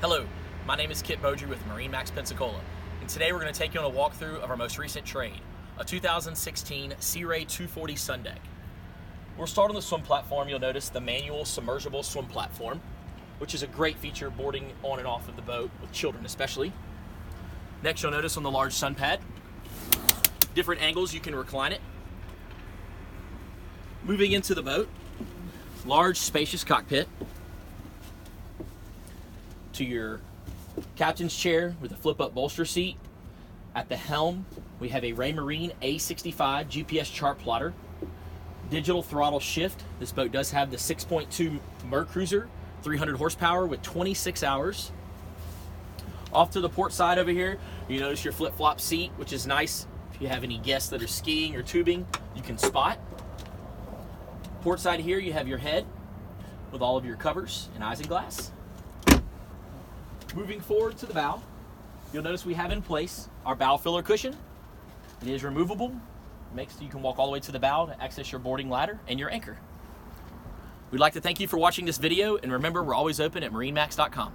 Hello, my name is Kit Beaudry with MarineMax Pensacola, and today we're going to take you on a walkthrough of our most recent trade, a 2016 Searay 240 Sundeck. We'll start on the swim platform. You'll notice the manual submersible swim platform, which is a great feature boarding on and off of the boat, with children especially. Next, you'll notice on the large sun pad, different angles you can recline it. Moving into the boat, large spacious cockpit. To your captain's chair with a flip-up bolster seat. At the helm, we have a Raymarine A65 GPS chart plotter. Digital throttle shift. This boat does have the 6.2 Mercruiser, 300 horsepower with 26 hours. Off to the port side over here, you notice your flip-flop seat, which is nice. If you have any guests that are skiing or tubing, you can spot. Port side here, you have your head with all of your covers and isinglass. Moving forward to the bow, you'll notice we have in place our bow filler cushion. It is removable. It makes so you can walk all the way to the bow to access your boarding ladder and your anchor. We'd like to thank you for watching this video, and remember, we're always open at MarineMax.com.